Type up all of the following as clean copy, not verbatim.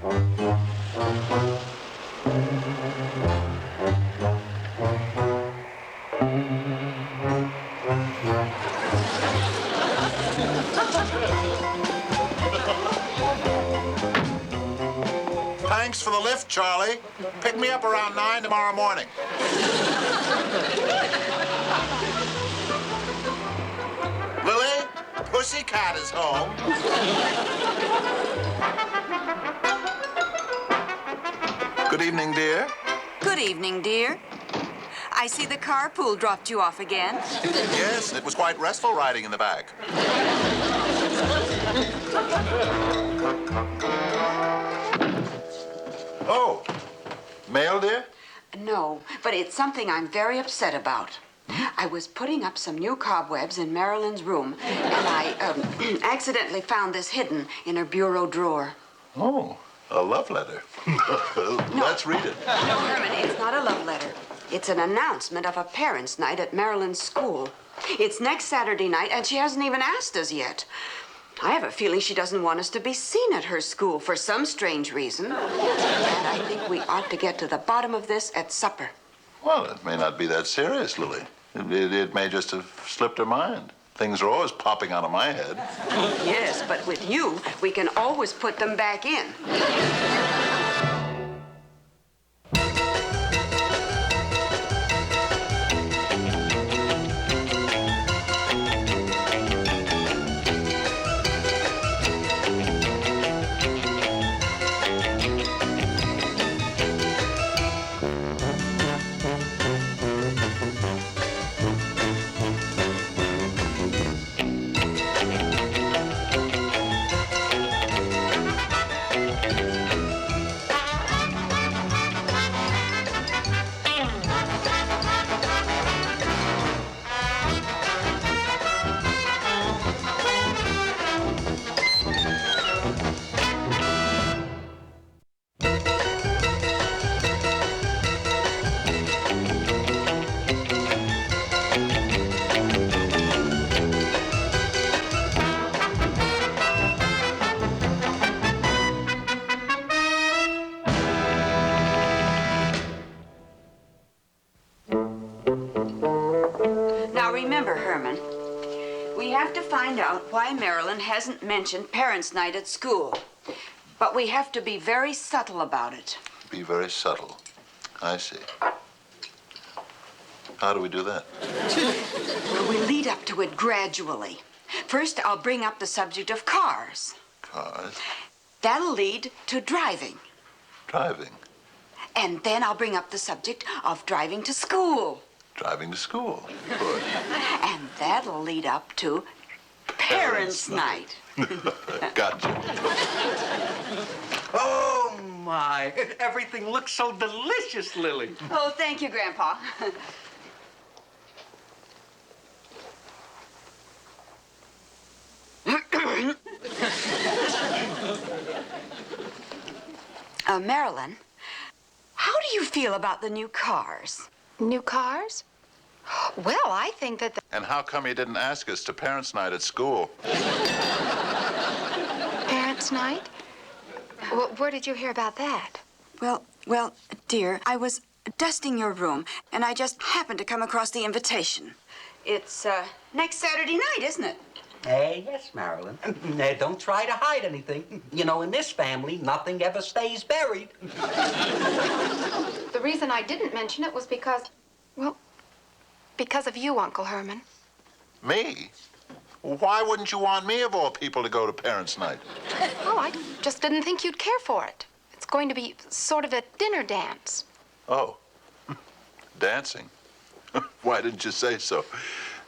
Thanks for the lift, Charlie. Pick me up around 9 tomorrow morning. Lily, Pussycat is home. Good evening, dear. Good evening, dear. I see the carpool dropped you off again. Yes, it was quite restful riding in the back. Oh, mail, dear? No, but it's something I'm very upset about. I was putting up some new cobwebs in Marilyn's room, and I accidentally found this hidden in her bureau drawer. Oh, a love letter. Let's read it. No, Herman, it's not a love letter. It's an announcement of a parents' night at Marilyn's school. It's next Saturday night, and she hasn't even asked us yet. I have a feeling she doesn't want us to be seen at her school for some strange reason. And I think we ought to get to the bottom of this at supper. Well, it may not be that serious, Lily. It may just have slipped her mind. Things are always popping out of my head. Yes, but with you, we can always put them back in. Remember, Herman, we have to find out why Marilyn hasn't mentioned Parents' Night at school. But we have to be very subtle about it. Be very subtle. I see. How do we do that? Well, we lead up to it gradually. First, I'll bring up the subject of cars. Cars? That'll lead to driving. Driving? And then I'll bring up the subject of driving to school. Driving to school. Good. And that'll lead up to Parents' Night. Gotcha. Oh, my. Everything looks so delicious, Lily. Oh, thank you, Grandpa. Marilyn, how do you feel about the new cars? New cars? Well, I think that... And how come you didn't ask us to Parents' Night at school? Parents' Night? Where did you hear about that? Well, dear, I was dusting your room, and I just happened to come across the invitation. It's, next Saturday night, isn't it? Yes, Marilyn. Don't try to hide anything. You know, in this family, nothing ever stays buried. The reason I didn't mention it was because, well, because of you, Uncle Herman. Me? Why wouldn't you want me, of all people, to go to Parents' Night? Oh, I just didn't think you'd care for it. It's going to be sort of a dinner dance. Oh. Dancing? Why didn't you say so?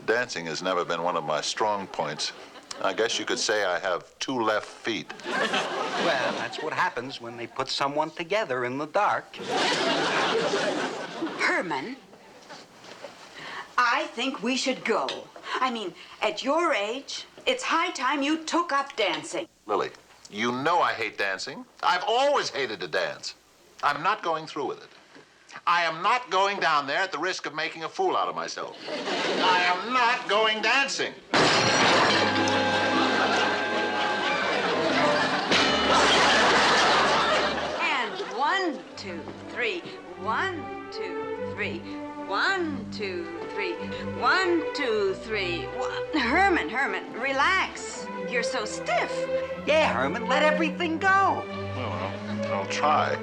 Dancing has never been one of my strong points. I guess you could say I have 2 left feet. Well, that's what happens when they put someone together in the dark. Herman, I think we should go. I mean, at your age, it's high time you took up dancing. Lily, you know I hate dancing. I've always hated to dance. I'm not going through with it. I am not going down there at the risk of making a fool out of myself. I am not going dancing. 1, 2, 3. 1, 2, 3. 1, 2, 3. Herman, relax. You're so stiff. Yeah, Herman, let everything go. Well, I'll try.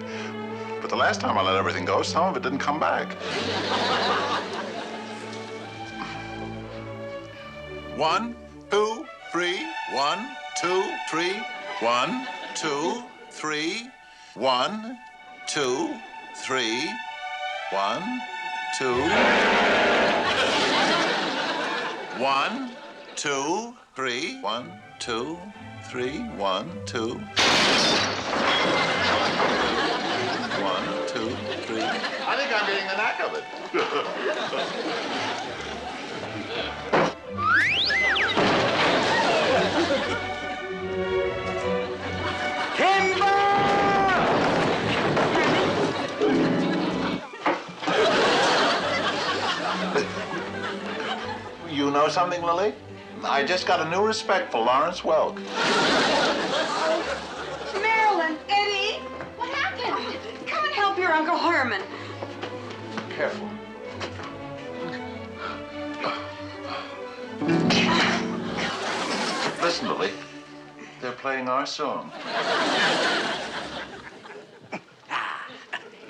But the last time I let everything go, some of it didn't come back. 1, 2, 3. 1, 2, 3. 1, 2, 3. 1, 2, 3. 1, 2. 1, 2, 3. 1, 2, 3. 1, 2. 1, 2, 3. I think I'm getting the knack of it. You know something, Lily? I just got a new respect for Lawrence Welk. Marilyn, Eddie, what happened? Come and help your Uncle Herman. Careful. Listen, Lily. They're playing our song.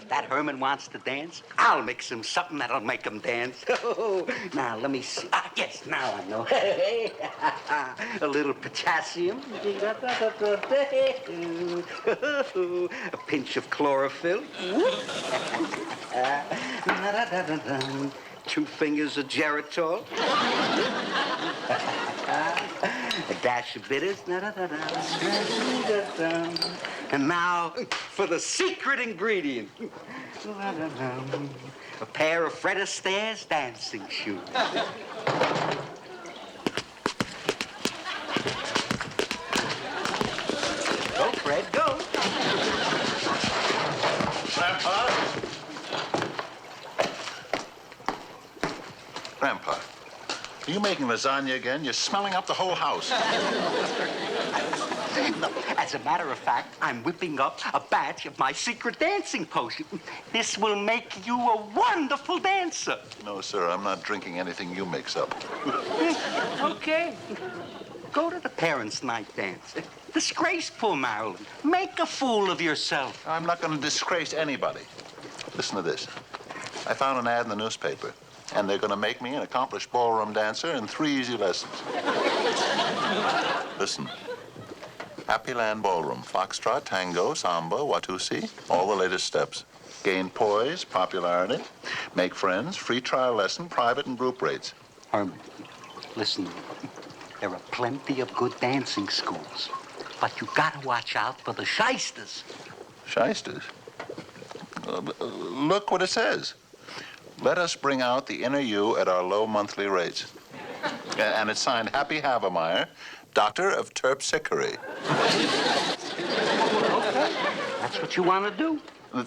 That Herman wants to dance, I'll mix him something that'll make him dance. Now, let me see. Yes, now I know. A little potassium. A pinch of chlorophyll. 2 fingers of geritol. A dash of bitters. And now for the secret ingredient. A pair of Fred Astaire's dancing shoes. Go, Fred, go. Grandpa, are you making lasagna again? You're smelling up the whole house. No, as a matter of fact, I'm whipping up a batch of my secret dancing potion. This will make you a wonderful dancer. No, sir, I'm not drinking anything you mix up. Okay. Go to the parents' night dance. Disgrace poor Marilyn. Make a fool of yourself. I'm not going to disgrace anybody. Listen to this. I found an ad in the newspaper, and they're going to make me an accomplished ballroom dancer in 3 easy lessons. Listen. Happy Land Ballroom, foxtrot, tango, samba, watusi, all the latest steps. Gain poise, popularity, make friends, free trial lesson, private and group rates. Herman, listen, there are plenty of good dancing schools, but you gotta watch out for the shysters. Shysters? Look what it says. Let us bring out the inner you at our low monthly rates. And it's signed Happy Havemeyer, Doctor of Terpsichore. Okay, that's what you want to do.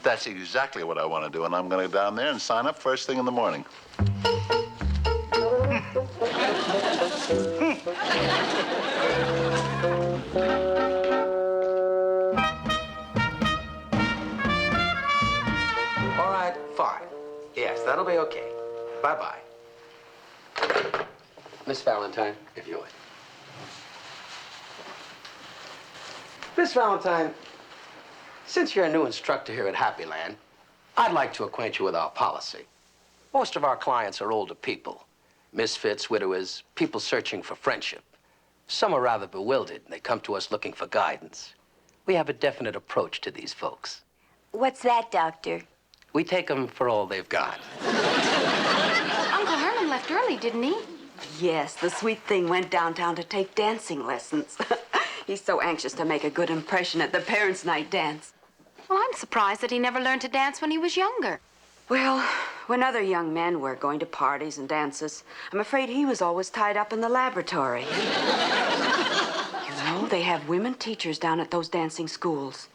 That's exactly what I want to do, and I'm going to go down there and sign up first thing in the morning. All right, fine. Yes, that'll be okay. Bye-bye. Miss Valentine, if you would. Miss Valentine, since you're a new instructor here at Happy Land, I'd like to acquaint you with our policy. Most of our clients are older people, misfits, widowers, people searching for friendship. Some are rather bewildered, and they come to us looking for guidance. We have a definite approach to these folks. What's that, Doctor? We take them for all they've got. Uncle Herman left early, didn't he? Yes, the sweet thing went downtown to take dancing lessons. He's so anxious to make a good impression at the parents' night dance. Well, I'm surprised that he never learned to dance when he was younger. Well, when other young men were going to parties and dances, I'm afraid he was always tied up in the laboratory. You know, they have women teachers down at those dancing schools.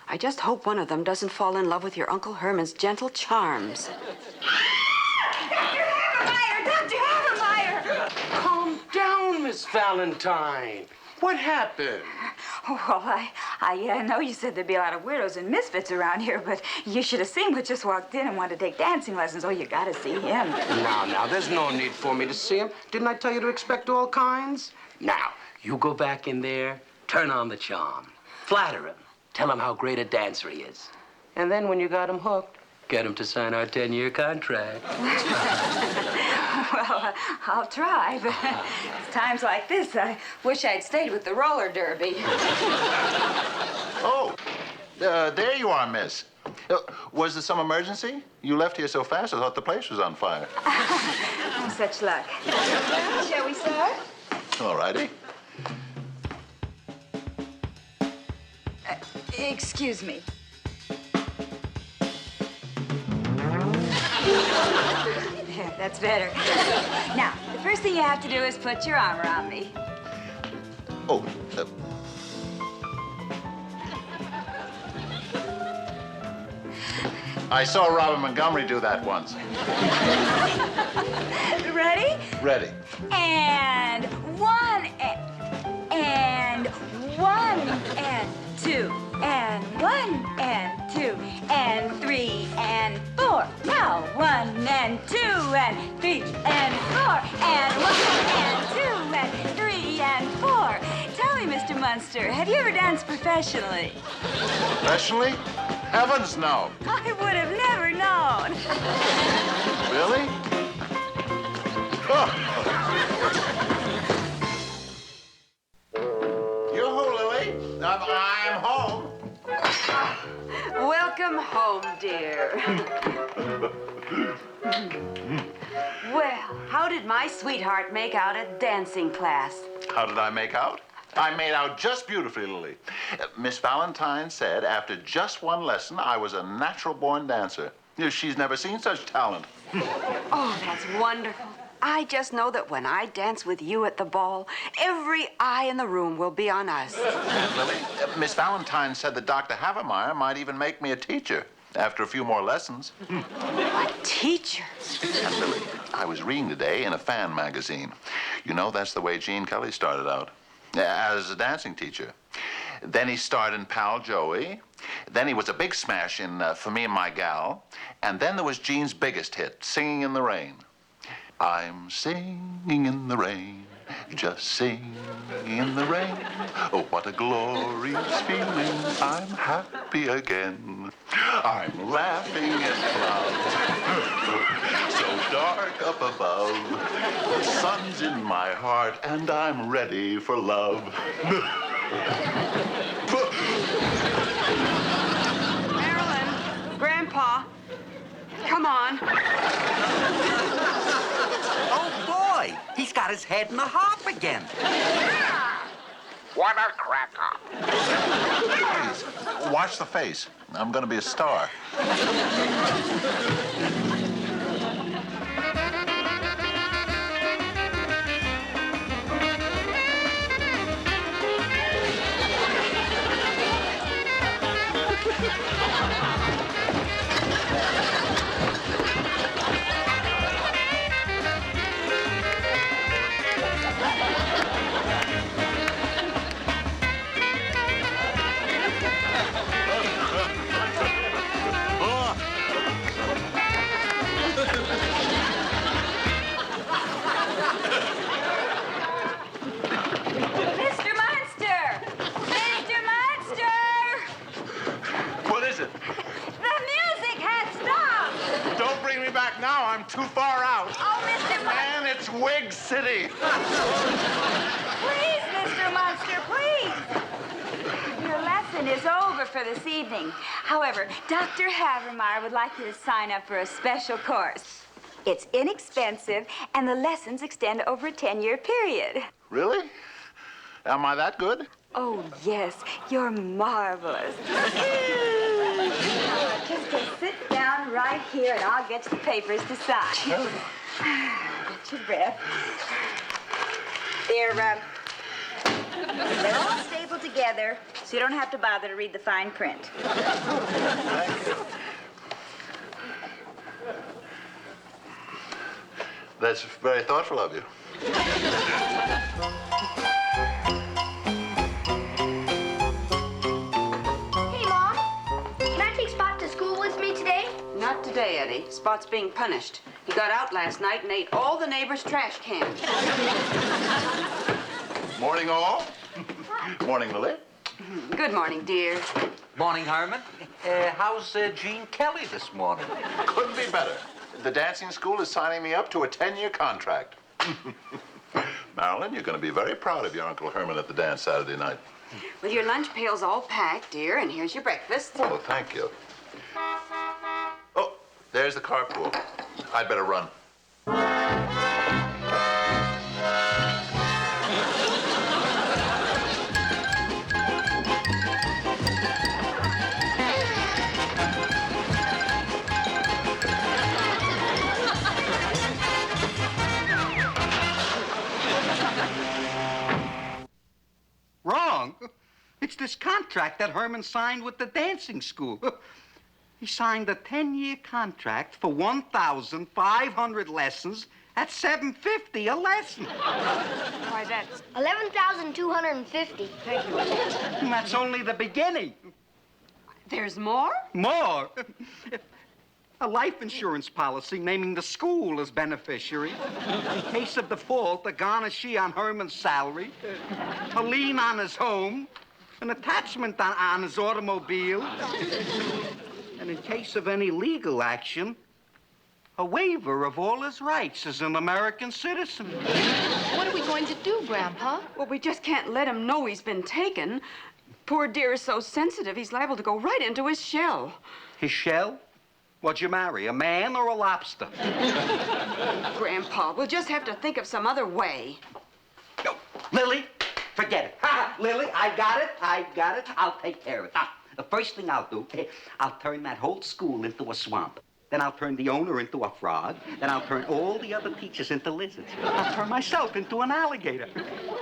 I just hope one of them doesn't fall in love with your Uncle Herman's gentle charms. Dr. Havermeyer! Calm down, Miss Valentine. What happened? Well, I know you said there'd be a lot of weirdos and misfits around here, but you should have seen what just walked in and wanted to take dancing lessons. Oh, you gotta see him. Now, there's no need for me to see him. Didn't I tell you to expect all kinds? Now, you go back in there, turn on the charm, flatter him, tell him how great a dancer he is. And then when you got him hooked, get him to sign our 10-year contract. Well, I'll try, but it's times like this, I wish I'd stayed with the roller derby. Oh, there you are, miss. Was there some emergency? You left here so fast, I thought the place was on fire. Oh, such luck. Shall we start? All righty. Excuse me. There, that's better. Now, the first thing you have to do is put your arm around me. Oh, I saw Robert Montgomery do that once. Ready? Ready. And one, and one, and two, and one, and two, and three, and four. Now, 1 and 2 and 3 and 4, and 1 and 2 and 3 and 4. Tell me, Mr. Munster, have you ever danced professionally? Professionally? Heavens, no. I would have never known. Really? Oh. Yoo-hoo, Lily. I'm home. Welcome home, dear. Well, how did my sweetheart make out at dancing class? How did I make out? I made out just beautifully, Lily. Miss Valentine said after just one lesson, I was a natural-born dancer. She's never seen such talent. Oh, that's wonderful. I just know that when I dance with you at the ball, every eye in the room will be on us. And Lily, Miss Valentine said that Dr. Havermeyer might even make me a teacher after a few more lessons. A teacher? And Lily, I was reading today in a fan magazine. You know, that's the way Gene Kelly started out, as a dancing teacher. Then he starred in Pal Joey. Then he was a big smash in For Me and My Gal. And then there was Gene's biggest hit, Singing in the Rain. I'm singing in the rain, just singing in the rain. Oh, what a glorious feeling, I'm happy again. I'm laughing at clouds, so dark up above. The sun's in my heart, and I'm ready for love. Marilyn, Grandpa, come on. Oh, boy, he's got his head in the hop again. What a cracker. Please, watch the face. I'm going to be a star. Mr. Munster! Mr. Munster! What is it? The music has stopped! Don't bring me back now. I'm too far out. Oh, Mr. Munster! Man, it's Wig City. Please, Mr. Munster, please! Your lesson is over for this evening. However, Dr. Havermeyer would like you to sign up for a special course. It's inexpensive, and the lessons extend over a 10-year period. Really? Am I that good? Oh, yes, you're marvelous. Just sit down right here, and I'll get you the papers to sign. Get your breath. They're all stapled together, so you don't have to bother to read the fine print. Thank you. That's very thoughtful of you. Eddie. Spot's being punished. He got out last night and ate all the neighbors' trash cans. Morning, all. Morning, Lily. Good morning, dear. Morning, Herman. How's Gene Kelly this morning? Couldn't be better. The dancing school is signing me up to a 10-year contract. Marilyn, you're going to be very proud of your Uncle Herman at the dance Saturday night. Well, your lunch pail's all packed, dear, and here's your breakfast. Oh, thank you. Oh, there's the carpool. I'd better run. Wrong. It's this contract that Herman signed with the dancing school. He signed a 10-year contract for 1,500 lessons at $7.50 a lesson. Why, that's... 11,250. Thank you. And that's only the beginning. There's more? More. A life insurance policy naming the school as beneficiary. In case of default, a garnishee on Herman's salary, a lien on his home, an attachment on his automobile, and in case of any legal action, a waiver of all his rights as an American citizen. What are we going to do, Grandpa? Well, we just can't let him know he's been taken. Poor dear is so sensitive, he's liable to go right into his shell. His shell? What'd you marry, a man or a lobster? Grandpa, we'll just have to think of some other way. No, Lily, forget it. Ha, Lily, I got it. I'll take care of it. Now, the first thing I'll do, I'll turn that whole school into a swamp. Then I'll turn the owner into a frog. Then I'll turn all the other teachers into lizards. I'll turn myself into an alligator,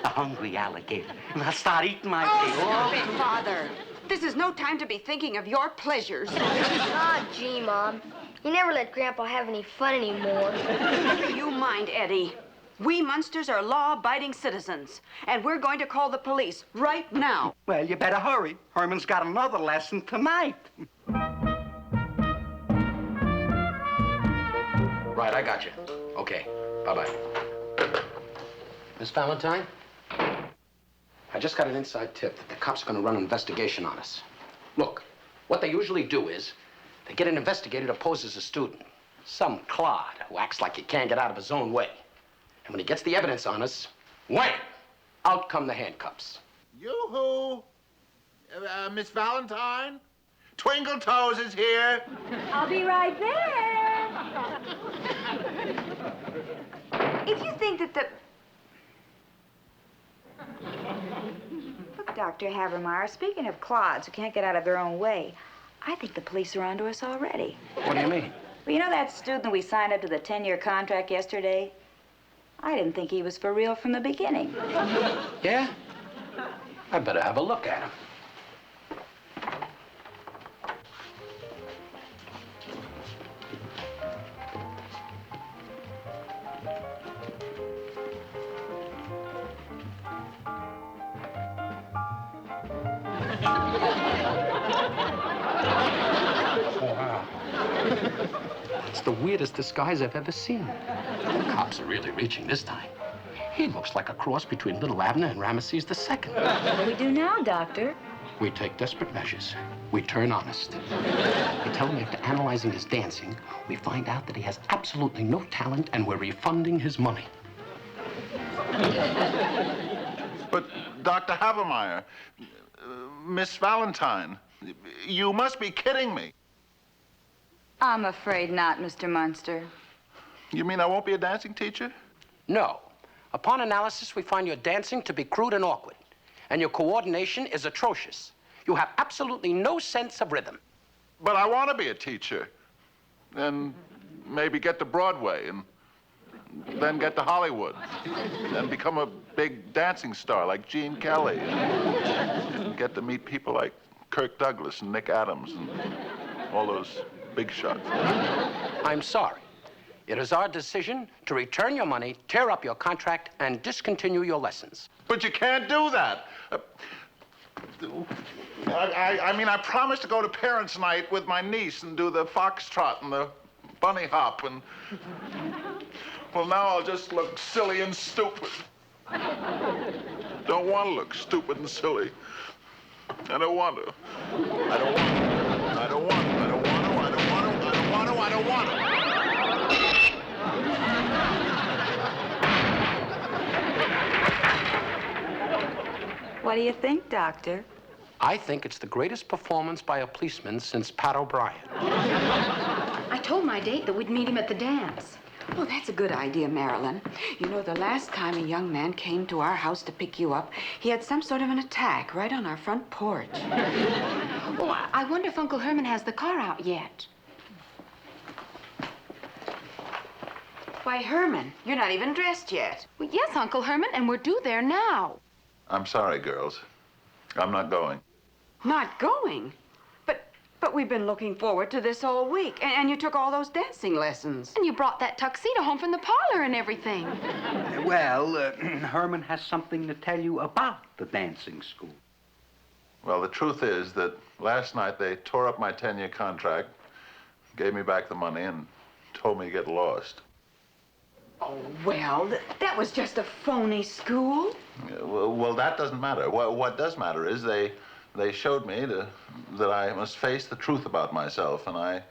a hungry alligator. And I'll start eating my Stop it, Father. This is no time to be thinking of your pleasures. Ah, gee, Mom. You never let Grandpa have any fun anymore. Never you mind, Eddie. We Munsters are law-abiding citizens, and we're going to call the police right now. Well, you better hurry. Herman's got another lesson tonight. Right, I got you. Okay, bye-bye. Miss Valentine? I just got an inside tip that the cops are going to run an investigation on us. Look, what they usually do is they get an investigator to pose as a student. Some clod who acts like he can't get out of his own way. And when he gets the evidence on us, wham! Out come the handcuffs. Yoo-hoo! Miss Valentine? Twinkle Toes is here. I'll be right there. If you think that the... Look, Dr. Habermeyer, speaking of clods who can't get out of their own way, I think the police are onto us already. What do you mean? Well, you know that student we signed up to the 10-year contract yesterday? I didn't think he was for real from the beginning. Yeah? I better have a look at him. It's the weirdest disguise I've ever seen. The cops are really reaching this time. He looks like a cross between Little Abner and Ramesses II. What do we do now, Doctor? We take desperate measures. We turn honest. We tell him after analyzing his dancing, we find out that he has absolutely no talent and we're refunding his money. But, Dr. Habermeyer, Miss Valentine, you must be kidding me. I'm afraid not, Mr. Munster. You mean I won't be a dancing teacher? No. Upon analysis, we find your dancing to be crude and awkward, and your coordination is atrocious. You have absolutely no sense of rhythm. But I want to be a teacher. And maybe get to Broadway and then get to Hollywood. And become a big dancing star like Gene Kelly. And get to meet people like Kirk Douglas and Nick Adams and all those big shots. I'm sorry. It is our decision to return your money, tear up your contract, and discontinue your lessons. But you can't do that. I mean, I promised to go to parents' night with my niece and do the foxtrot and the bunny hop, and... Well, now I'll just look silly and stupid. Don't want to look stupid and silly. I don't want to. I don't want to. I don't want to. I don't want to. I don't want to. I don't want to. I don't want to. What do you think, Doctor? I think it's the greatest performance by a policeman since Pat O'Brien. I told my date that we'd meet him at the dance. Well, that's a good idea, Marilyn. You know, the last time a young man came to our house to pick you up, he had some sort of an attack right on our front porch. Oh, I wonder if Uncle Herman has the car out yet. Why, Herman, you're not even dressed yet. Well, yes, Uncle Herman, and we're due there now. I'm sorry, girls. I'm not going. Not going? But we've been looking forward to this all week, and you took all those dancing lessons. And you brought that tuxedo home from the parlor and everything. Well, Herman has something to tell you about the dancing school. Well, the truth is that last night they tore up my 10-year contract, gave me back the money, and told me to get lost. Oh, well, that was just a phony school. Yeah, well, that doesn't matter. What does matter is they showed me that I must face the truth about myself, and I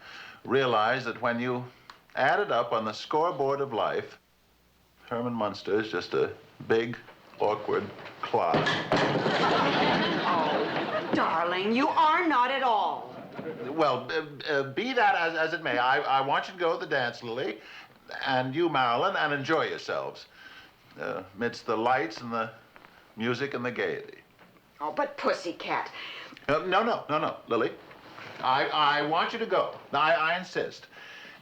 realized that when you add it up on the scoreboard of life, Herman Munster is just a big, awkward clod. Oh, darling, you are not at all. Well, be that as it may, I want you to go to the dance, Lily, and you, Marilyn, and enjoy yourselves amidst the lights and the music and the gaiety. Oh, but Pussycat. No, Lily. I want you to go. I insist.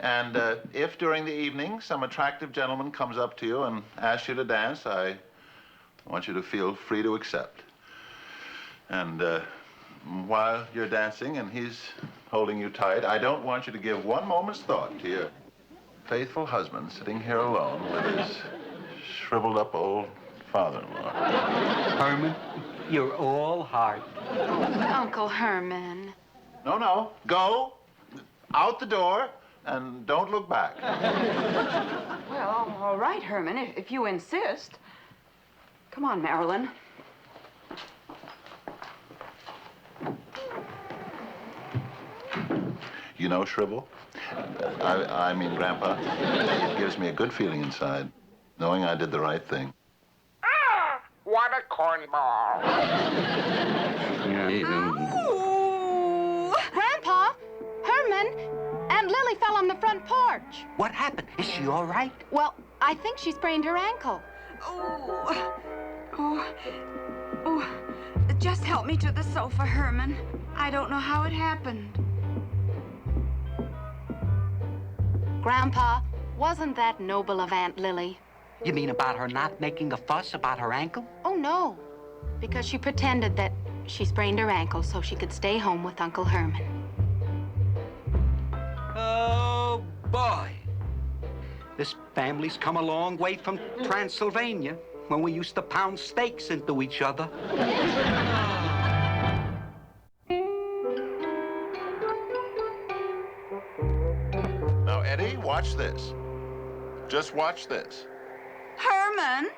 And if during the evening some attractive gentleman comes up to you and asks you to dance, I want you to feel free to accept. And while you're dancing and he's holding you tight, I don't want you to give one moment's thought to your faithful husband sitting here alone with his shriveled up old father-in-law. Herman, you're all heart. Uncle Herman. No. Go out the door and don't look back. Well, all right, Herman, if you insist. Come on, Marilyn. You know, Shrivel, I mean, Grandpa, it gives me a good feeling inside, knowing I did the right thing. What a cornball. Grandpa, Herman, and Lily fell on the front porch. What happened? Is she all right? Well, I think she sprained her ankle. Oh, just help me to the sofa, Herman. I don't know how it happened. Grandpa, wasn't that noble of Aunt Lily? You mean about her not making a fuss about her ankle? Oh, no. Because she pretended that she sprained her ankle so she could stay home with Uncle Herman. Oh, boy. This family's come a long way from Transylvania, when we used to pound steaks into each other. Now, Eddie, watch this. Just watch this. Herman,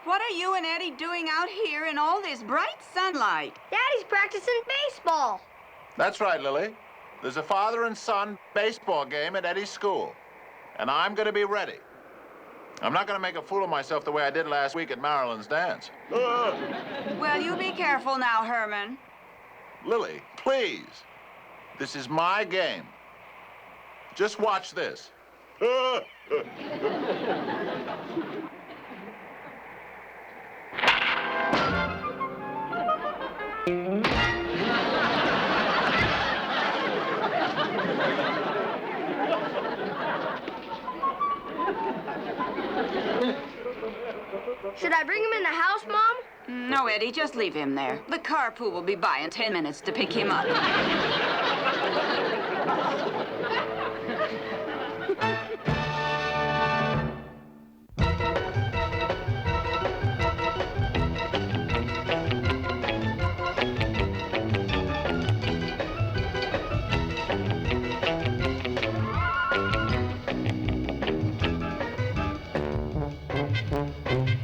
what are you and Eddie doing out here in all this bright sunlight? Daddy's practicing baseball. That's right, Lily. There's a father and son baseball game at Eddie's school, and I'm going to be ready. I'm not going to make a fool of myself the way I did last week at Marilyn's dance. Well, you be careful now, Herman. Lily, please. This is my game. Just watch this. Should I bring him in the house, Mom? No, Eddie, just leave him there. The carpool will be by in 10 minutes to pick him up. Bye.